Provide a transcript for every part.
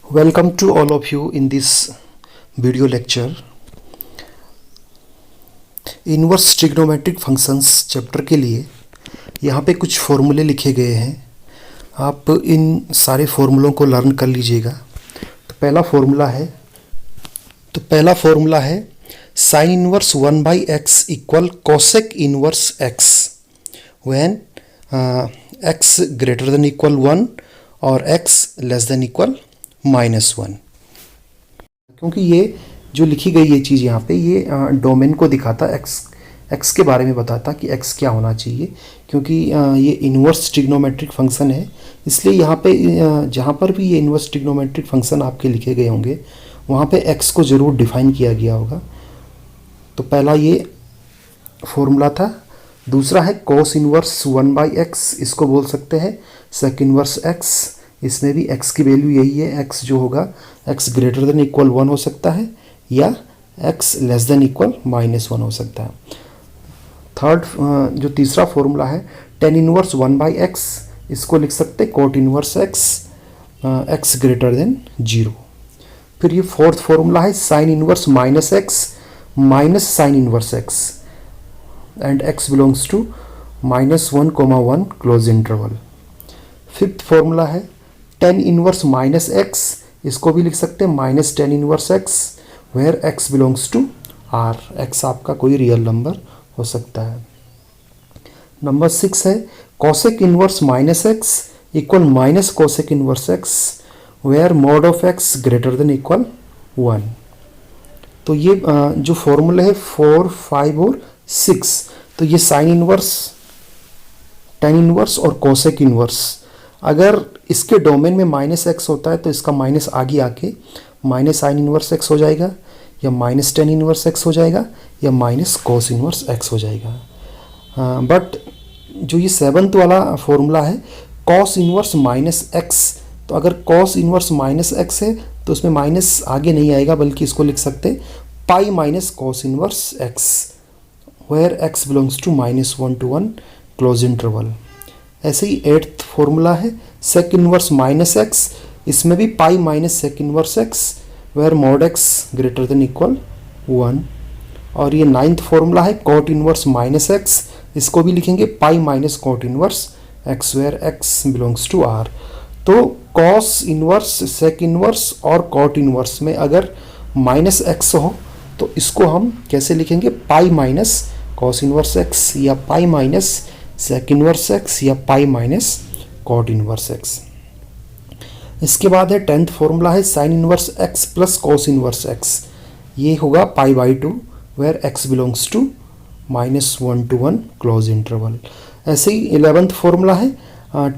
Welcome to all of you in this video lecture. Inverse trigonometric functions chapter के लिए यहाँ पे कुछ फॉर्मूले लिखे गए हैं। आप इन सारे फॉर्मूलों को लर्न कर लीजिएगा। तो पहला फॉर्मूला है sine inverse 1/x equal cosec inverse x when x greater than equal 1 और x लेस देन इक्वल -1। क्योंकि ये जो लिखी गई ये चीज़ यहाँ पे ये डोमेन को दिखाता, एक्स के बारे में बताता कि एक्स क्या होना चाहिए। क्योंकि ये इन्वर्स ट्रिग्नोमेट्रिक फंक्शन है, इसलिए यहाँ पे जहाँ पर भी ये इन्वर्स ट्रिग्नोमेट्रिक फंक्शन आपके लिखे गए होंगे वहाँ पे एक्स को ज़रूर डिफाइन किया गया होगा। तो पहला ये फॉर्मूला था। दूसरा है कोस इनवर्स 1/x, इसको बोल सकते हैं सेक इनवर्स x। इसमें भी x की वैल्यू यही है, x जो होगा x ग्रेटर देन इक्वल 1 हो सकता है या x लेस देन इक्वल -1 हो सकता है। जो तीसरा फॉर्मूला है टेन इनवर्स 1/x, इसको लिख सकते हैं cot inverse x greater than 0। फिर ये फोर्थ फॉर्मूला है sine inverse -x minus sine inverse x and x belongs to -1, 1 close interval. Fifth formula है टेन इनवर्स -x, इसको भी लिख सकते हैं minus tan inverse x where x belongs to r, x आपका कोई रियल नंबर हो सकता है। नंबर 6 है cosec inverse -x equal minus cosec inverse x where mod of x greater than equal 1। तो ये जो फॉर्मूले है 4, 5 और 6, तो ये साइन इनवर्स, टेन इनवर्स और कोसेक इनवर्स, अगर इसके डोमेन में -x होता है तो इसका माइनस आगे आके माइनस साइन इनवर्स x हो जाएगा या माइनस टेन इनवर्स x हो जाएगा या माइनस कोस इनवर्स x हो जाएगा। बट जो ये सेवन्थ वाला फॉर्मूला है कॉस इनवर्स -x, तो अगर कॉस इनवर्स -x है तो उसमें माइनस आगे नहीं आएगा, बल्कि इसको लिख सकते pi minus cos inverse x where x belongs to -1 to 1 close interval. ऐसे ही एट्थ फॉर्मूला है सेक इनवर्स -x, इसमें भी pi minus sec inverse x where mod x greater than equal 1। और ये नाइन्थ फॉर्मूला है कॉट इनवर्स -x, इसको भी लिखेंगे pi minus cot inverse x where x belongs to r। तो कॉस इनवर्स, सेक इनवर्स और कॉट इनवर्स में अगर -x हो तो इसको हम कैसे लिखेंगे, pi minus cos inverse x या pi minus sec inverse x या pi minus cot inverse x। इसके बाद है टेंथ फॉर्मूला है sine inverse x plus cos inverse x, ये होगा π/2 where x belongs to -1 to 1 close interval. ऐसे ही 11th फॉर्मूला है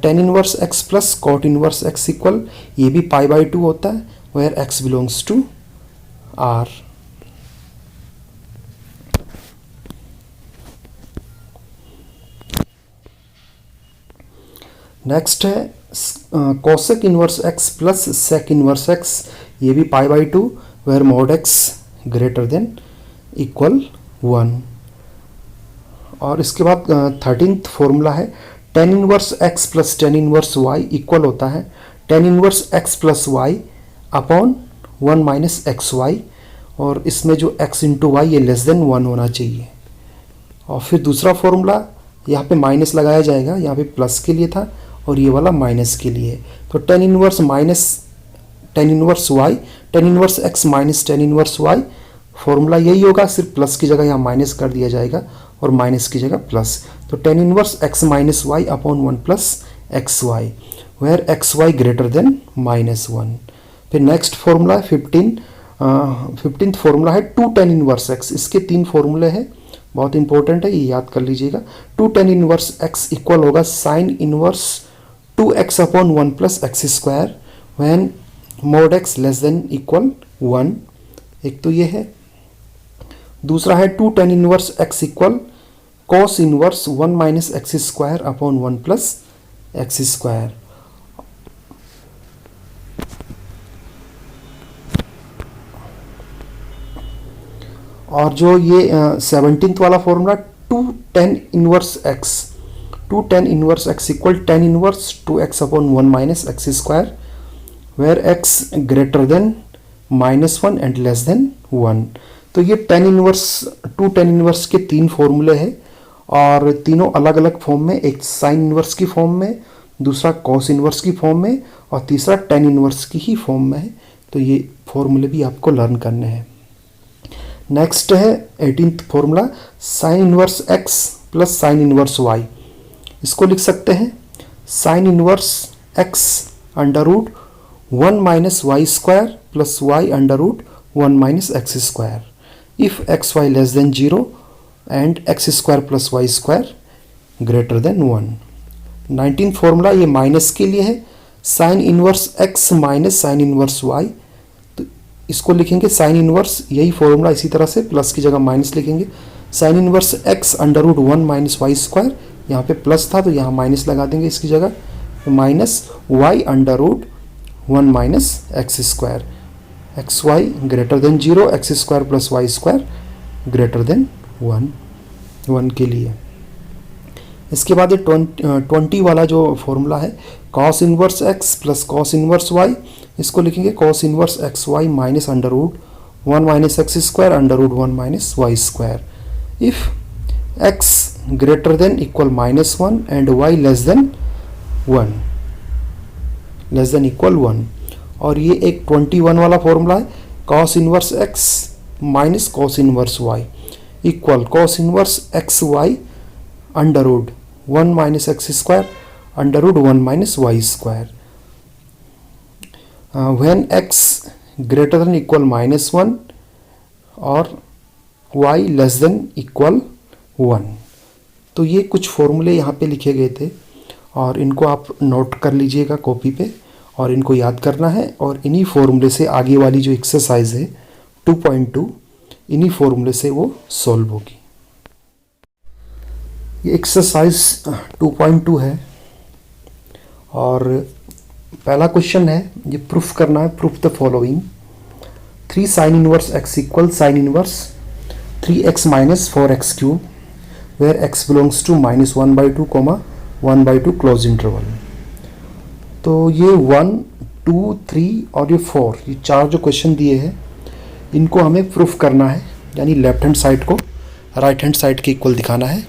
tan inverse x plus cot inverse x equal, ये भी π/2 होता है where x belongs to r। Next है cosec inverse x plus sec inverse x, ये भी π/2 where mod x greater than equal 1। और इसके बाद 13th फॉर्मूला है tan inverse x plus tan inverse y equal होता है tan inverse x plus y upon 1 minus x y, और इसमें जो x इंटू वाई ये लेस देन 1 होना चाहिए। और फिर दूसरा फॉर्मूला यहाँ पे माइनस लगाया जाएगा, यहाँ पे प्लस के लिए था और ये वाला माइनस के लिए। तो tan inverse minus tan inverse y, tan inverse x minus tan inverse y, formula यही होगा, सिर्फ प्लस की जगह यहाँ माइनस कर दिया जाएगा और माइनस की जगह प्लस। तो tan inverse x minus y upon 1 plus x y where x y greater than -1। फिर नेक्स्ट फॉर्मूला है 15th फॉर्मूला है टू टेन इनवर्स एक्स, इसके 3 फॉर्मूले हैं, बहुत इंपॉर्टेंट है, ये याद कर लीजिएगा। Two tan inverse x equal होगा sine inverse 2x upon 1 plus x square when mod x less than equal 1, एक तो ये है। दूसरा है two tan inverse x equal cos inverse 1 minus x square upon 1 plus x square. और जो ये 17th वाला formula two tan inverse x, two tan inverse x equal tan inverse 2x upon 1 minus x square where x greater than -1 and less than 1। तो ये tan inverse to tan inverse के 3 फॉर्मूले हैं और तीनों अलग अलग फॉर्म में, एक साइन इनवर्स की फॉर्म में, दूसरा कॉस इनवर्स की फॉर्म में और तीसरा tan इनवर्स की ही फॉर्म में है। तो ये फॉर्मूले भी आपको लर्न करने हैं। नेक्स्ट है 18th formula, sine inverse x plus sine inverse y। इसको लिख सकते हैं sine inverse x under root 1 minus y square plus y under root 1 minus x square if x y less than 0 and x square plus y square greater than 1। 19th formula ये minus के लिए है, sine inverse x minus sine inverse y। तो इसको लिखेंगे sine inverse, यही formula इसी तरह से प्लस की जगह माइनस लिखेंगे। Sine inverse x under root 1 minus y square, यहाँ पे प्लस था तो यहाँ माइनस लगा देंगे इसकी जगह, minus y under root 1 minus x square, x y greater than 0, x square plus y square greater than 1 के लिए। इसके बाद 20 वाला जो फॉर्मूला है, cos inverse x plus cos inverse y। इसको लिखेंगे cos inverse x y minus under root 1 minus x square under root 1 minus y square if x greater than equal -1 and y less than 1, less than equal 1। और ये एक 21 वाला formula है, cos inverse x minus cos inverse y equal cos inverse x y under root 1 minus x square under root 1 minus y square when x greater than equal -1 और y less than equal 1। तो ये कुछ फॉर्मूले यहाँ पे लिखे गए थे और इनको आप नोट कर लीजिएगा कॉपी पे और इनको याद करना है और इन्हीं फॉर्मूले से आगे वाली जो एक्सरसाइज है 2.2 इन्हीं फॉर्मूले से वो सॉल्व होगी। ये एक्सरसाइज 2.2 है और पहला क्वेश्चन है, ये प्रूफ करना है, proof the following 3 sine inverse x equal sine inverse 3x minus 4x cube where x belongs to -1/2, 1/2 close interval. तो ये 1, 2, 3 और ये 4, ये 4 जो क्वेश्चन दिए हैं इनको हमें प्रूफ करना है, यानी लेफ्ट हैंड साइड को राइट हैंड साइड के इक्वल दिखाना है।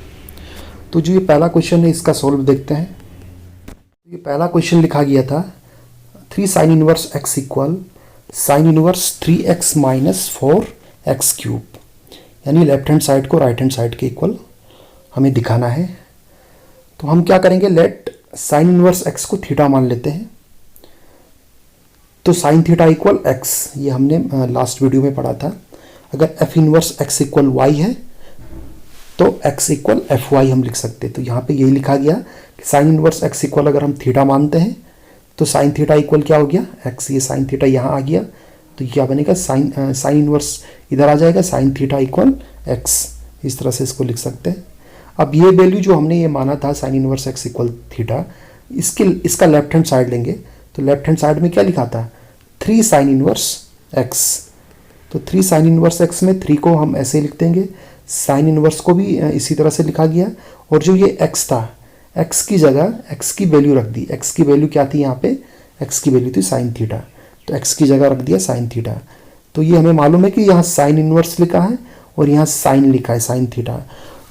तो जो ये पहला क्वेश्चन है इसका सॉल्व देखते हैं। ये पहला क्वेश्चन लिखा गया था 3 sine inverse x equal sine inverse 3x minus 4x cube, यानी लेफ्ट हैंड साइड को राइट हैंड साइड के इक्वल हमें दिखाना है। तो हम क्या करेंगे, लेट साइन इनवर्स x को थीटा मान लेते हैं। तो साइन थीटा इक्वल x, ये हमने लास्ट वीडियो में पढ़ा था। अगर f inverse x equal y है तो x इक्वल एफ वाई हम लिख सकते हैं। तो यहाँ पे यही लिखा गया कि साइन इनवर्स x इक्वल अगर हम थीटा मानते हैं तो साइन थीटा इक्वल क्या हो गया x, ये साइन थीटा यहाँ आ गया तो क्या बनेगा साइन इनवर्स इधर आ जाएगा, साइन थीटा इक्वल x, इस तरह से इसको लिख सकते हैं। अब ये वैल्यू जो हमने ये माना था sign inverse x equal theta, इसका लेफ्ट हैंड साइड लेंगे तो लेफ्ट हैंड साइड में क्या लिखा था 3 साइन इनवर्स x। तो 3 साइन इनवर्स x में 3 को हम ऐसे लिख देंगे, साइन इनवर्स को भी इसी तरह से लिखा गया और जो ये x था x की जगह x की वैल्यू रख दी। x की वैल्यू क्या थी यहाँ पे, x की वैल्यू थी साइन थीटा, तो x की जगह रख दिया साइन थीटा। तो ये हमें मालूम है कि यहाँ साइन इनवर्स लिखा है और यहाँ साइन लिखा है साइन थीटा।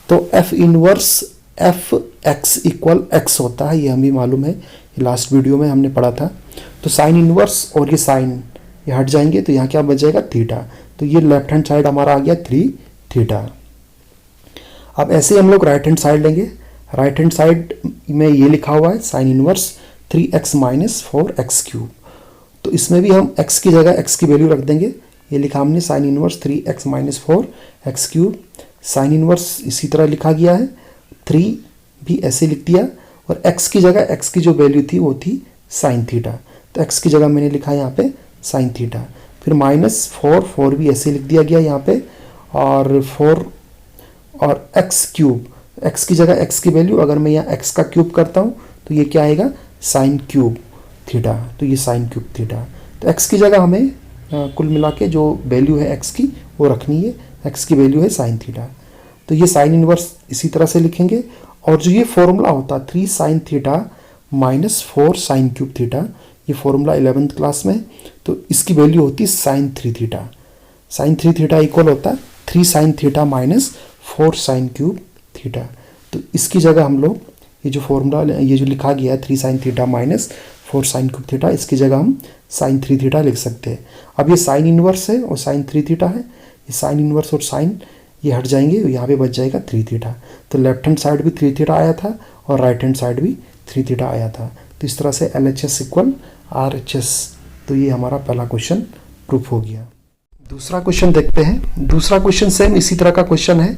तो f inverse F x equal x होता है, ये हमें मालूम है, लास्ट वीडियो में हमने पढ़ा था। तो साइन इनवर्स और ये साइन ये हट जाएंगे तो यहाँ क्या बच जाएगा थीटा। तो ये लेफ्ट हैंड साइड हमारा आ गया 3 थीटा। अब ऐसे हम लोग राइट हैंड साइड लेंगे। राइट हैंड साइड में ये लिखा हुआ है sine inverse 3x minus 4x cube. तो इसमें भी हम x की जगह x की वैल्यू रख देंगे। ये लिखा हमने sign inverse 3x minus 4x cube. Sine inverse इसी तरह लिखा गया है, 3 भी ऐसे लिख दिया और x की जगह x की जो वैल्यू थी वो थी साइन थीटा। तो x की जगह मैंने लिखा है यहाँ पे साइन थीटा। फिर माइनस 4 भी ऐसे लिख दिया गया यहाँ पे और 4 और x क्यूब, x की जगह x की वैल्यू अगर मैं यहाँ x का क्यूब करता हूँ तो ये क्या आएगा साइन क्यूब थीटा। तो ये साइन क्यूब थीटा। तो x की जगह हमें कुल मिला के जो वैल्यू है x की वो रखनी है, x की वैल्यू है साइन थीटा। तो ये साइन इनवर्स इसी तरह से लिखेंगे और जो ये फॉर्मूला होता 3 sine theta minus 4 sine cube theta, ये फॉर्मूला 11th क्लास में है। तो इसकी वैल्यू होती है sine 3 theta. Sine 3 theta equal होता है 3 sine theta minus 4 sine cube theta. तो इसकी जगह हम लोग ये जो फॉर्मूला ये जो लिखा गया है 3 sine theta minus 4 sine cube theta, इसकी जगह हम साइन 3 थीटा लिख सकते हैं। अब ये साइन इन्वर्स है और साइन 3 थीटा है, ये साइन इन्वर्स और साइन ये हट जाएंगे, यहाँ पे बच जाएगा 3 थीटा। तो लेफ्ट हैंड साइड भी 3 थीटा आया था और राइट हैंड साइड भी 3 थीटा आया था। तो इस तरह से LHS इक्वल RHS। तो ये हमारा पहला क्वेश्चन प्रूफ हो गया। दूसरा क्वेश्चन देखते हैं। दूसरा क्वेश्चन सेम इसी तरह का क्वेश्चन है।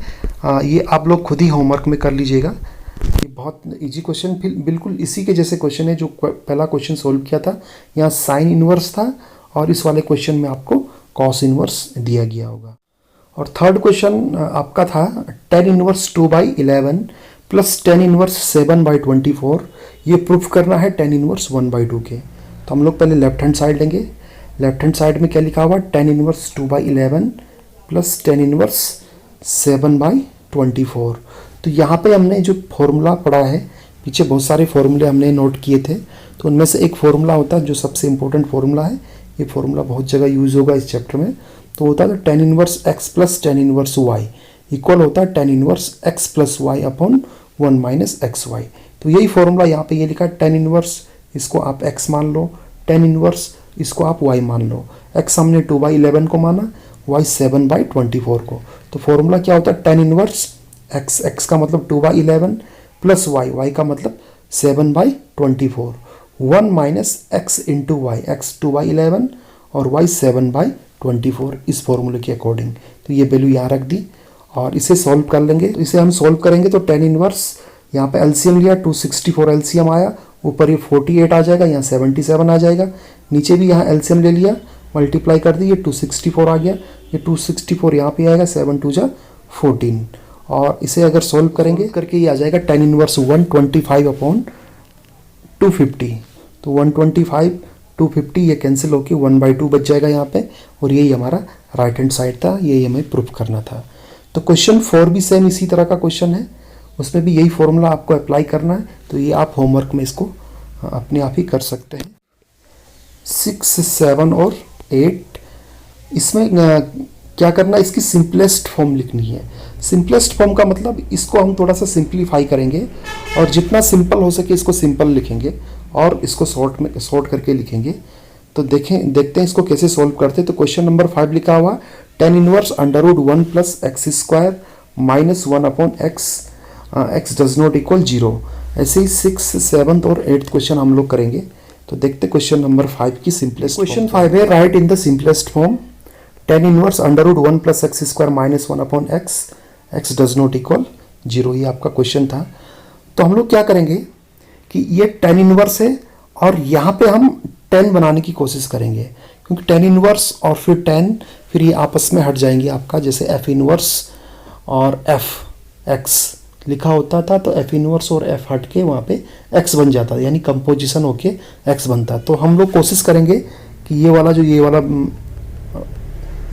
ये आप लोग खुद ही होमवर्क में कर लीजिएगा। ये बहुत इजी क्वेश्चन, बिल्कुल इसी के जैसे क्वेश्चन है जो पहला क्वेश्चन सोल्व किया था। यहाँ साइन इन्वर्स था और इस वाले क्वेश्चन में आपको कॉस इन्वर्स दिया गया होगा। और थर्ड क्वेश्चन आपका था tan inverse 2/11 plus tan inverse 7/24। ये प्रूफ करना है tan इन्वर्स 1/2 के। तो हम लोग पहले लेफ्ट हैंड साइड लेंगे। लेफ्ट हैंड साइड में क्या लिखा हुआ, tan inverse 2/11 plus tan inverse 7/24। तो यहाँ पे हमने जो फॉर्मूला पढ़ा है, पीछे बहुत सारे फॉर्मूले हमने नोट किए थे, तो उनमें से एक फॉर्मूला होता है जो सबसे इंपॉर्टेंट फॉर्मूला है। ये फॉर्मूला बहुत जगह यूज होगा इस चैप्टर में। तो होता है tan inverse x plus tan inverse y equal होता है tan inverse x plus y upon 1 minus x y. तो यही फॉर्मूला यहाँ पे ये लिखा है, tan इन्वर्स इसको आप x मान लो, tan इन्वर्स इसको आप y मान लो। x हमने 2/11 को माना, y 7/24 को। तो फॉर्मूला क्या होता है, tan इन्वर्स x का मतलब 2/11 प्लस y का मतलब 7/24, 1 minus x into y, x 2/11 और y 7/24 इस फॉर्मूले के अकॉर्डिंग। तो ये वैल्यू यहाँ रख दी और इसे सॉल्व कर लेंगे। इसे हम सॉल्व करेंगे तो tan इन्वर्स यहाँ पे एलसीएम लिया, 264 एलसीएम आया, ऊपर ये 48 आ जाएगा, यहाँ 77 आ जाएगा। नीचे भी यहाँ एलसीएम ले लिया, मल्टीप्लाई कर दी, ये 264 आ गया, ये 264 यहाँ पे आएगा, 7 2 जा 14। और इसे अगर सॉल्व करेंगे करके ये आ जाएगा tan इन्वर्स 125 अपॉन 250। तो 125 250 ये कैंसिल होकर 1/2 बच जाएगा यहाँ पे। और यही हमारा राइट हैंड साइड था, यही हमें प्रूफ करना था। तो क्वेश्चन 4 भी सेम इसी तरह का क्वेश्चन है, उसमें भी यही फॉर्मूला आपको अप्लाई करना है। तो ये आप होमवर्क में इसको अपने आप ही कर सकते हैं। 6 7 और 8 इसमें क्या करना है, इसकी सिंपलेस्ट फॉर्म लिखनी है। सिंपलेस्ट फॉर्म का मतलब इसको हम थोड़ा सा सिंप्लीफाई करेंगे और जितना सिंपल हो सके इसको सिंपल लिखेंगे और इसको शॉर्ट करके लिखेंगे। तो देखते हैं इसको कैसे सॉल्व करते हैं। तो क्वेश्चन नंबर 5 लिखा हुआ tan inverse √1 plus x square minus 1 upon x does not equal 0। ऐसे ही 6 7 और 8 क्वेश्चन हम लोग करेंगे। तो देखते क्वेश्चन नंबर 5 की सिंपलेस्ट। क्वेश्चन 5 है, right in the simplest form tan inverse √1 plus x square minus 1 upon x does not equal 0। ये आपका क्वेश्चन था। तो हम लोग क्या करेंगे कि ये tan इनवर्स है और यहाँ पे हम tan बनाने की कोशिश करेंगे, क्योंकि tan इनवर्स और फिर tan फिर ये आपस में हट जाएंगे आपका। जैसे f इनवर्स और x लिखा होता था तो f इनवर्स और f हट के वहाँ पे x बन जाता, यानी कंपोजिशन होके x बनता। तो हम लोग कोशिश करेंगे कि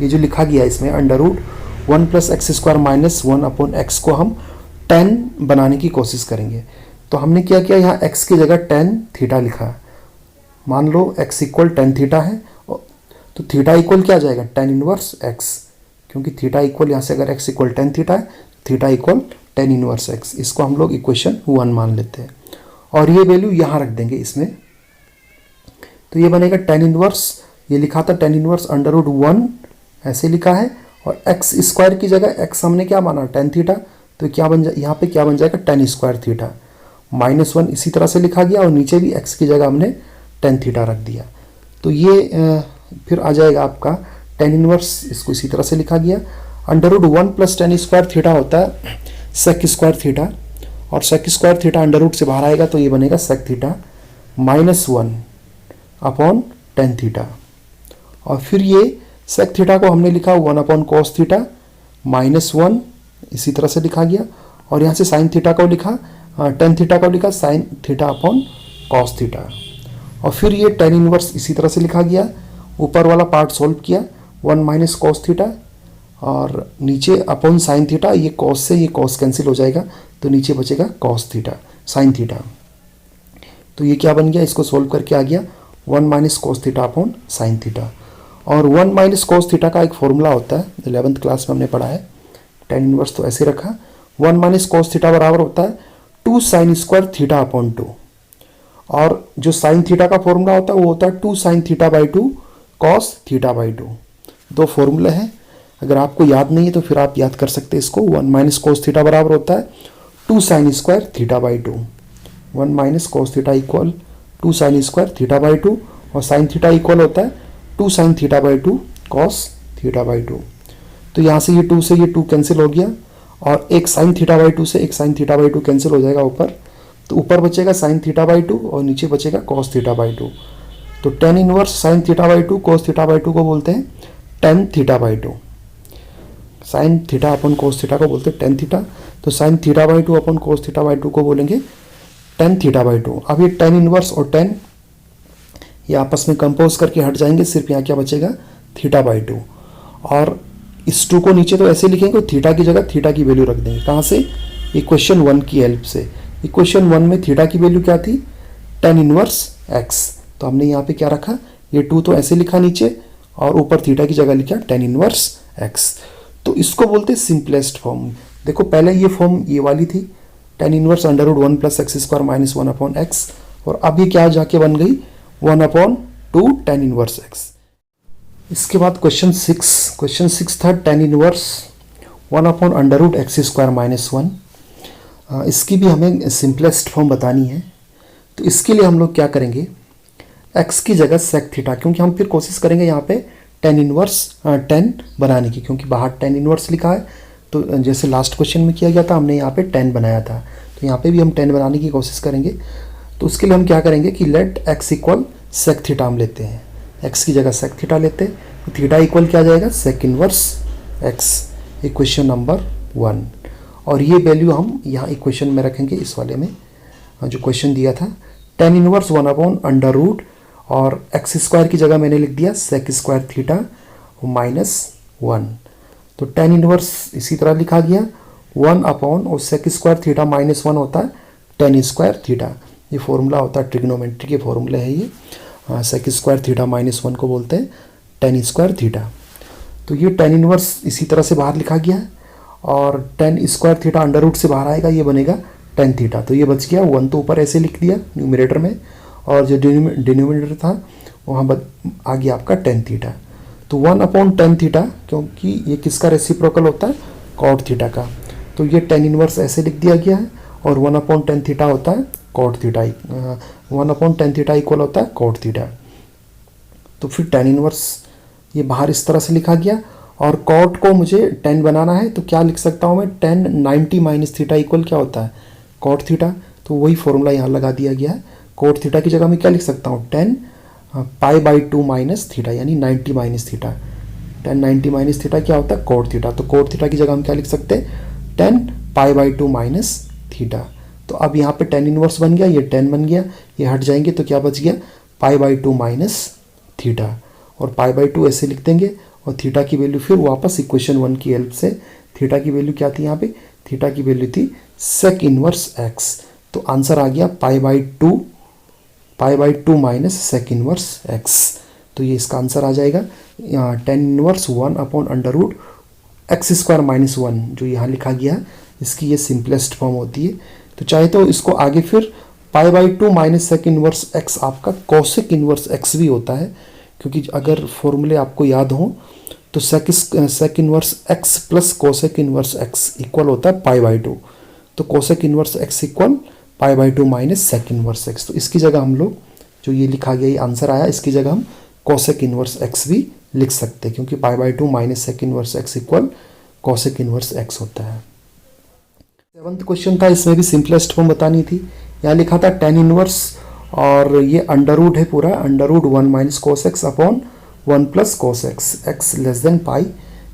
ये जो लिखा गया है इसमें √1 plus x square minus 1 upon x को हम tan बनाने की कोशिश करेंगे। तो हमने क्या किया, यहाँ x की जगह tan थीटा लिखा। मान लो x इक्वल tan थीटा है, तो थीटा इक्वल क्या आ जाएगा, tan इनवर्स x, क्योंकि थीटा इक्वल यहाँ से अगर x इक्वल tan थीटा है, theta equal tan inverse x। इसको हम लोग इक्वेशन 1 मान लेते हैं और ये वैल्यू यहाँ रख देंगे इसमें। तो ये बनेगा tan इनवर्स, ये लिखा था tan इनवर्स √1 ऐसे लिखा है, और x स्क्वायर की जगह x हमने क्या माना, tan थीटा। तो क्या बन जाए, यहाँ पे क्या बन जाएगा, tan स्क्वायर थीटा माइनस 1 इसी तरह से लिखा गया, और नीचे भी x की जगह हमने tan थीटा रख दिया। तो ये फिर आ जाएगा आपका tan इनवर्स, इसको इसी तरह से लिखा गया। √1 प्लस tan स्क्वायर थीटा होता है sec स्क्वायर थीटा, और sec स्क्वायर थीटा √ से बाहर आएगा तो ये बनेगा sec theta minus 1 upon tan theta. और फिर ये sec थीटा को हमने लिखा 1 अपॉन cos थीटा माइनस 1 इसी तरह से लिखा गया, और यहाँ से sin थीटा को लिखा, tan थीटा को लिखा sin theta upon cos theta. और फिर ये tan इनवर्स इसी तरह से लिखा गया, ऊपर वाला पार्ट सॉल्व किया 1 माइनस कॉस थीटा, और नीचे अपॉन साइन थीटा। ये कॉस से ये कॉस कैंसिल हो जाएगा तो नीचे बचेगा कॉस थीटा साइन थीटा। तो ये क्या बन गया, इसको सॉल्व करके आ गया 1 minus cos theta upon sine theta. और 1 माइनस कोस थीटा का एक फॉर्मूला होता है, 11th क्लास में हमने पढ़ा है, टेन इनवर्स तो ऐसे रखा, 1 माइनस कोस थीटा बराबर होता है 2 साइन स्क्वायर थीटा अपॉन 2। और जो साइन थीटा का फॉर्मूला होता है वो होता है 2 sine theta by 2 cos theta by 2। दो फॉर्मूले हैं, अगर आपको याद नहीं है तो फिर आप याद कर सकते हैं इसको। 1 माइनस कोस थीटा बराबर होता है 2 sign square theta by 2। 1 minus cos theta equal 2 sign square theta by 2, और साइन थीटा इक्वल होता है 2 sine theta by 2 cos theta by 2। तो यहाँ से ये 2 से ये 2 कैंसिल हो गया, और एक साइन थीटा बाई 2 से एक साइन थीटा बाई 2 कैंसिल हो जाएगा ऊपर, तो ऊपर बचेगा साइन थीटा बाई 2 और नीचे बचेगा कॉस थीटा बाई 2। तो tan inverse sine theta by 2 cos theta by 2 को बोलते हैं tan theta by 2। Sine theta upon cos theta को बोलते हैं टेन थीटा, तो sine theta by 2 upon cos theta by 2 को बोलेंगे टेन थीटा बाई 2। अब ये टेन इनवर्स और टेन ये आपस में कंपोज करके हट जाएंगे, सिर्फ यहाँ क्या बचेगा थीटा बाई 2। और इस 2 को नीचे तो ऐसे लिखेंगे, थीटा की जगह थीटा की वैल्यू रख देंगे। कहाँ से? इक्वेशन 1 की हेल्प से। इक्वेशन 1 में थीटा की वैल्यू क्या थी? Tan inverse x. तो हमने यहाँ पे क्या रखा, ये 2 तो ऐसे लिखा नीचे, और ऊपर थीटा की जगह लिखा टेन इनवर्स एक्स। तो इसको बोलते हैं सिंपलेस्ट फॉर्म। देखो पहले ये फॉर्म ये वाली थी, tan inverse under root 1 plus x square minus 1 upon x, और अब ये क्या जाके बन गई 1 अपॉन 2 टेन इनवर्स एक्स। इसके बाद क्वेश्चन 6 था tan inverse 1 upon under root x square minus 1। इसकी भी हमें सिंपलेस्ट फॉर्म बतानी है। तो इसके लिए हम लोग क्या करेंगे, x की जगह सेक थीटा, क्योंकि हम फिर कोशिश करेंगे यहाँ पे टेन इनवर्स 10 बनाने की, क्योंकि बाहर टेन इनवर्स लिखा है। तो जैसे लास्ट क्वेश्चन में किया गया था, हमने यहाँ पे 10 बनाया था, तो यहाँ पे भी हम 10 बनाने की कोशिश करेंगे। तो उसके लिए हम क्या करेंगे कि let x equal sec theta हम लेते हैं, x की जगह सेक थीटा लेते हैं। तो थीटा इक्वल क्या जाएगा, sec inverse x, equation number 1। और ये वैल्यू हम यहाँ इक्वेशन में रखेंगे, इस वाले में जो क्वेश्चन दिया था, tan inverse 1 upon under root, और एक्स स्क्वायर की जगह मैंने लिख दिया सेक स्क्वायर थीटा माइनस 1। तो टेन इनवर्स इसी तरह लिखा गया 1 अपॉन, और सेक स्क्वायर थीटा माइनस 1 होता है टेन स्क्वायर थीटा। ये फॉर्मूला होता है, ट्रिग्नोमेट्री के फॉर्मूले है ये। सेक स्क्वायर थीटा माइनस 1 को बोलते हैं टेन स्क्वायर थीटा। तो ये टेन इनवर्स इसी तरह से बाहर लिखा गया है, और tan square theta under root से बाहर आएगा, ये बनेगा टेन थीटा। तो ये बच गया 1, तो ऊपर ऐसे लिख दिया न्यूमरेटर में, और जो डिनोमिनेटर था वहाँ आ गया आपका टेन थीटा। तो 1 अपॉन टेन थीटा, क्योंकि ये किसका रेसिप्रोकल होता है, कॉट थीटा का, तो ये टेन इनवर्स ऐसे लिख दिया गया है। और 1 अपॉन टेन थीटा होता है cot theta, 1 upon tan theta equal होता है कॉट थीटा। तो फिर टेन इनवर्स ये बाहर इस तरह से लिखा गया, और कॉट को मुझे 10 बनाना है, तो क्या लिख सकता हूँ मैं, 10 90 माइनस थीटा इक्वल क्या होता है, कॉट थीटा। तो वही फॉर्मूला यहाँ लगा दिया गया है। कॉट थीटा की जगह मैं क्या लिख सकता हूँ, 10 पाई बाई 2 माइनस थीटा, यानी 90 माइनस थीटा। 10 90 माइनस थीटा क्या होता है, कॉट थीटा। तो कॉट थीटा की जगह हम क्या लिख सकते हैं, 10 पाई बाई 2 माइनस थीटा। तो अब यहाँ पे 10 इनवर्स बन गया, ये 10 बन गया, ये हट जाएंगे तो क्या बच गया, पाई बाई 2 माइनस थीटा। और पाई बाई 2 ऐसे लिख देंगे, और थीटा की वैल्यू फिर वापस इक्वेशन 1 की हेल्प से, थीटा की वैल्यू क्या थी यहाँ पे, थीटा की वैल्यू थी सेक इनवर्स एक्स। तो आंसर आ गया pi by 2 minus sec inverse x. तो ये इसका आंसर आ जाएगा, tan inverse 1 upon under root x square minus 1 जो यहाँ लिखा गया है, इसकी ये सिंपलेस्ट फॉर्म होती है। तो चाहे तो इसको आगे फिर pi by 2 minus sec inverse x आपका कोसेक इनवर्स एक्स भी होता है, क्योंकि अगर फॉर्मूले आपको याद हो तो sec inverse x plus cosec inverse x equal होता है पाई बाई 2। तो cosec inverse x equal pi by 2 minus sec inverse x. तो इसकी जगह हम लोग जो ये लिखा गया, ये आंसर आया, इसकी जगह हम कोसेक इनवर्स एक्स भी लिख सकते हैं, क्योंकि pi by 2 minus sec inverse x equal cosec inverse x होता है। 7th क्वेश्चन था, इसमें भी सिंपलेस्ट फॉर्म बतानी थी। यहाँ लिखा था टेन इनवर्स, और ये अंडर रूट है पूरा, under root 1 minus cos x upon 1 plus cos x, x less than pi.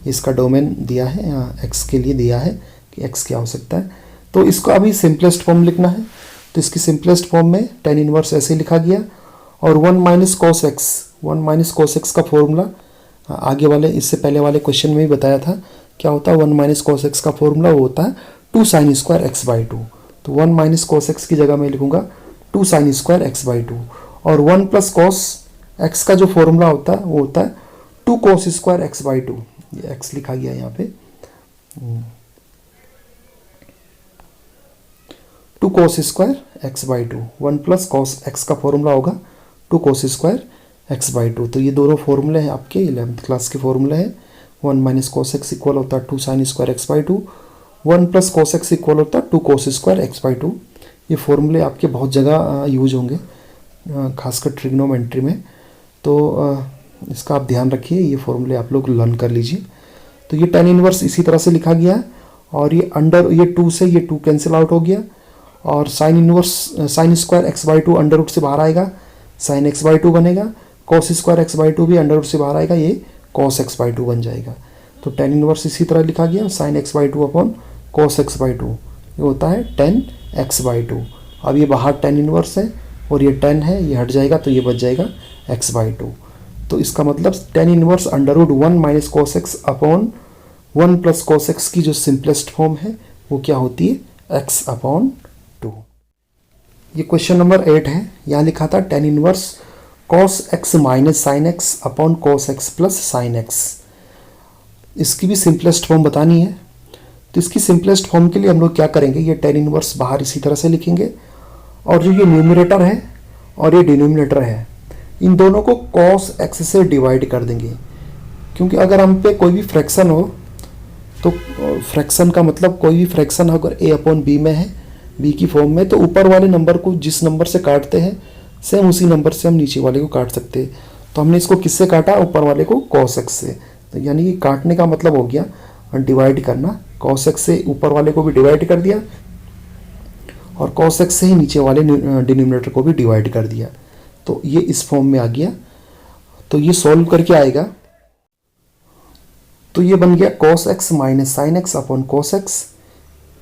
इसका डोमेन दिया है, एक्स के लिए दिया है कि एक्स क्या हो सकता है। तो इसको अभी सिंपलेस्ट फॉर्म लिखना है। तो इसकी सिंपलेस्ट फॉर्म में टेन इनवर्स ऐसे लिखा गया, और 1 माइनस कोस एक्स का फॉर्मूला आगे वाले, इससे पहले वाले क्वेश्चन में भी बताया था क्या होता है। 1 माइनस कोस एक्स का फॉर्मूला वो होता है 2 साइन स्क्वायर एक्स बाई 2। तो 1 माइनस कोस एक्स की जगह मैं लिखूंगा 2 साइन स्क्वायर एक्स बाई 2, और 1 प्लस कोस एक्स का जो फॉर्मूला होता है वो होता है 2 cos square x by to, ये एक्स लिखा गया है यहाँ पे। 2 cos square x by to, 1 plus cos x का फॉर्मूला होगा 2 cos square x by to. तो ये दोनों फॉर्मूले हैं आपके 11th क्लास के फॉर्मूले हैं। 1 माइनस कॉस एक्स इक्वल होता है 2 sign square x by to, 1 plus cos x equal होता है 2 cos square x by to. ये फॉर्मूले आपके बहुत जगह यूज होंगे, खासकर ट्रिग्नोमेट्री में, तो इसका आप ध्यान रखिए, ये फॉर्मूले आप लोग लर्न कर लीजिए। तो ये tan इनवर्स इसी तरह से लिखा गया है, और ये अंडर ये 2 से ये 2 कैंसिल आउट हो गया, और sine inverse sine square x by two under root से बाहर आएगा, साइन एक्स बाई टू बनेगा, cos square x by two भी अंडर रूट से बाहर आएगा, ये कॉस एक्स बाई टू बन जाएगा। तो tan इनवर्स इसी तरह लिखा गया, sign x by two upon cos x by to, ये होता है tan एक्स बाई टू। अब ये बाहर tan इनवर्स है और ये tan है, ये हट जाएगा तो ये बच जाएगा एक्स बाई टू। तो इसका मतलब tan inverse under root 1 minus cos x upon 1 plus cos x की जो सिंपलेस्ट फॉर्म है वो क्या होती है, x अपॉन 2। ये क्वेश्चन नंबर 8 है। यहाँ लिखा था tan inverse cos x minus sine x upon cos x plus sine x. इसकी भी सिंपलेस्ट फॉर्म बतानी है। तो इसकी सिंपलेस्ट फॉर्म के लिए हम लोग क्या करेंगे, ये tan इनवर्स बाहर इसी तरह से लिखेंगे, और जो ये न्यूमरेटर है और ये डिनोमिनेटर है, इन दोनों को cos x से डिवाइड कर देंगे। क्योंकि अगर हम पे कोई भी फ्रैक्शन हो, तो फ्रैक्शन का मतलब कोई भी फ्रैक्शन अगर a अपॉन बी में है, b की फॉर्म में, तो ऊपर वाले नंबर को जिस नंबर से काटते हैं सेम उसी नंबर से हम नीचे वाले को काट सकते हैं। तो हमने इसको किससे काटा, ऊपर वाले को cos x से। तो यानी कि काटने का मतलब हो गया डिवाइड करना, cos x से ऊपर वाले को भी डिवाइड कर दिया और cos x से ही नीचे वाले डिनोमिनेटर को भी डिवाइड कर दिया। तो ये इस फॉर्म में आ गया। तो ये सॉल्व करके आएगा, तो ये बन गया cos x minus sine x upon cos x।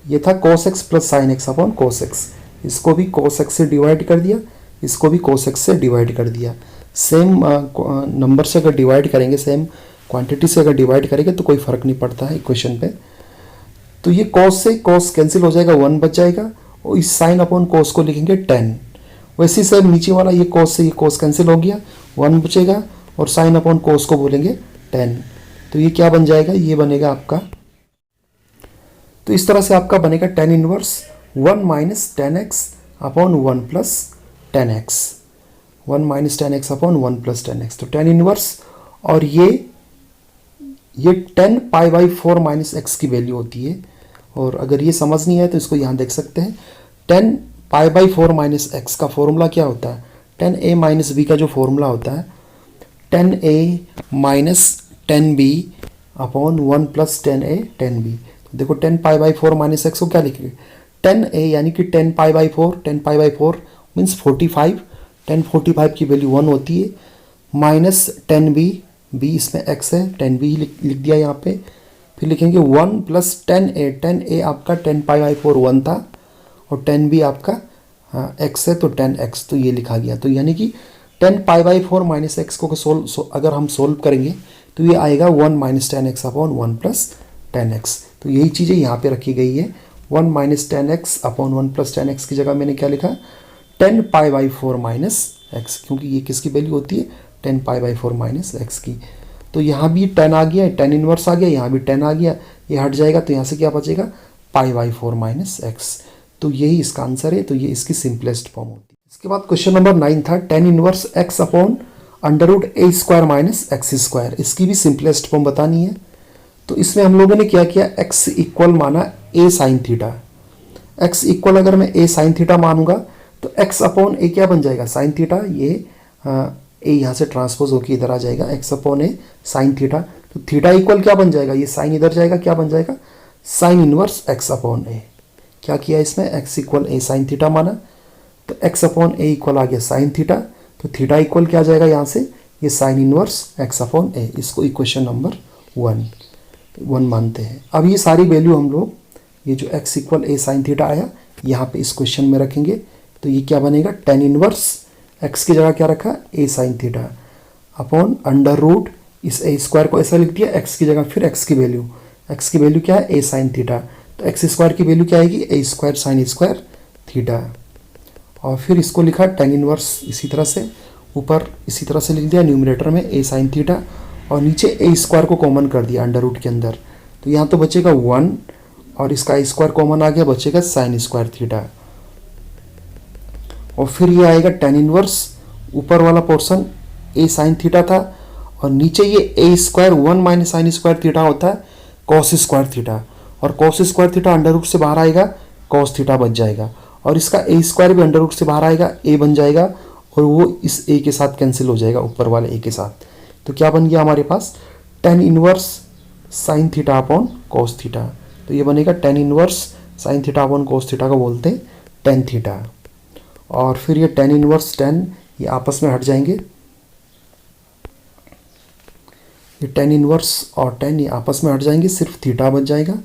ये था cos x plus sine x upon cos x। इसको भी cos x से डिवाइड कर दिया, इसको भी cos x से डिवाइड कर दिया। सेम नंबर से अगर डिवाइड करेंगे, सेम क्वांटिटी से अगर डिवाइड करेंगे तो कोई फ़र्क नहीं पड़ता है इक्वेशन पे। तो ये cos से cos कैंसिल हो जाएगा, 1 बच जाएगा, और इस साइन अपॉन cos को लिखेंगे 10। वैसे ही सेम नीचे वाला ये cos से ये cos कैंसिल हो गया, 1 बचेगा, और साइन अपॉन cos को बोलेंगे 10। तो ये क्या बन जाएगा, ये बनेगा आपका, तो इस तरह से आपका बनेगा tan inverse 1 minus ten x upon 1 plus ten x, 1 minus ten x upon 1 plus ten x. तो tan इनवर्स, और ये 10 पाई बाई 4 माइनस एक्स की वैल्यू होती है। और अगर ये समझ नहीं है तो इसको यहाँ देख सकते हैं। 10 पाई बाई 4 माइनस एक्स का फॉर्मूला क्या होता है, 10a माइनस बी का जो फॉर्मूला होता है 10a minus 10b upon 1 plus 10a 10b। तो देखो 10 पाई बाई 4 माइनस एक्स को क्या लिखेंगे, 10a यानी कि 10 pi by 4, 10 pi by 4 means 45, 10 45 की वैल्यू 1 होती है, माइनस 10b, b इसमें x है, 10b लिख दिया यहाँ पे। फिर लिखेंगे 1 प्लस 10a, 10a आपका 10 पाई बाई 4 1 था, और 10b आपका x है तो 10x, तो ये लिखा गया। तो यानी कि 10 पाई बाई 4 माइनस एक्स को अगर हम सोल्व करेंगे तो ये आएगा 1 minus ten x upon 1 plus 10x। तो यही चीज़ें यहाँ पे रखी गई है, 1 minus 10x upon 1 plus 10x की जगह मैंने क्या लिखा, 10 पाई बाई 4 माइनस एक्स, क्योंकि ये किसकी वैल्यू होती है, 10 पाई बाई 4 माइनस एक्स की। तो यहाँ भी 10 आ गया, tan इनवर्स आ गया, यहाँ भी 10 आ गया, ये हट जाएगा, तो यहाँ से क्या बचेगा, पाई बाई 4 माइनस एक्स। तो यही इसका आंसर है। तो ये इसकी सिंपलेस्ट फॉर्म होती है। इसके बाद क्वेश्चन नंबर 9 था tan inverse x upon under root a square minus x square. इसकी भी सिंपलेस्ट फॉर्म बतानी है। तो इसमें हम लोगों ने क्या किया, x इक्वल माना a sine theta. x equal अगर मैं a साइन थीटा मानूंगा तो x अपॉन a क्या बन जाएगा, साइन थीटा। ये a यहाँ से ट्रांसपोज होकर इधर आ जाएगा, x upon a sine theta. तो थीटा इक्वल क्या बन जाएगा, ये साइन इधर जाएगा, क्या बन जाएगा, sign inverse x upon a। क्या किया इसमें, x equal a sine theta माना, तो x अपॉन a इक्वल आ गया साइन थीटा। तो थीटा इक्वल क्या आ जाएगा यहाँ से, ये sign inverse x upon a। इसको इक्वेशन नंबर 1 मानते हैं। अब ये सारी वैल्यू हम लोग, ये जो x equal a sine theta आया, यहाँ पे इस क्वेश्चन में रखेंगे। तो ये क्या बनेगा, tan इनवर्स x की जगह क्या रखा, a sine theta upon under root, इस a स्क्वायर को ऐसा लिख दिया, x की जगह फिर x की वैल्यू क्या है, a साइन थीटा। तो एक्स स्क्वायर की वैल्यू क्या आएगी, a square sine square theta. और फिर इसको लिखा tan इनवर्स इसी तरह से ऊपर इसी तरह से लिख दिया न्यूमरेटर में ए साइन थीटा, और नीचे ए स्क्वायर को कॉमन कर दिया अंडर रूट के अंदर, तो यहाँ तो बचेगा 1 और इसका ए स्क्वायर कॉमन आ गया, बचेगा साइन स्क्वायर थीटा। और फिर ये आएगा टेन इनवर्स, ऊपर वाला पोर्शन ए साइन थीटा था और नीचे ये a square 1 minus sine square theta होता है कॉस स्क्वायर थीटा, और cos square theta under root से बाहर आएगा, कॉस थीटा बच जाएगा, और इसका ए स्क्वायर भी अंडर रूट से बाहर आएगा, ए बन जाएगा, और वो इस ए के साथ कैंसिल हो जाएगा ऊपर वाले ए के साथ। तो क्या बन गया हमारे पास tan inverse sine theta upon cos theta. तो ये बनेगा tan inverse sine theta upon cos theta को बोलते हैं टेन थीटा। और फिर ये टेन इनवर्स टेन ये आपस में हट जाएंगे, ये टेन इनवर्स और टेन ये आपस में हट जाएंगे, सिर्फ थीटा बच जाएगा।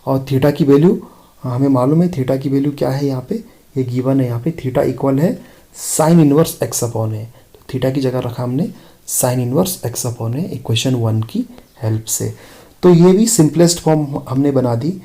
और थीटा की वैल्यू हमें मालूम है, थीटा की वैल्यू क्या है यहाँ पे, ये गिवन है यहाँ पे, थीटा इक्वल है साइन इनवर्स एक्स अपॉन है। तो थीटा की जगह रखा हमने साइन इनवर्स एक्स अपॉन है इक्वेशन 1 की हेल्प से। तो ये भी सिंपलेस्ट फॉर्म हमने बना दी।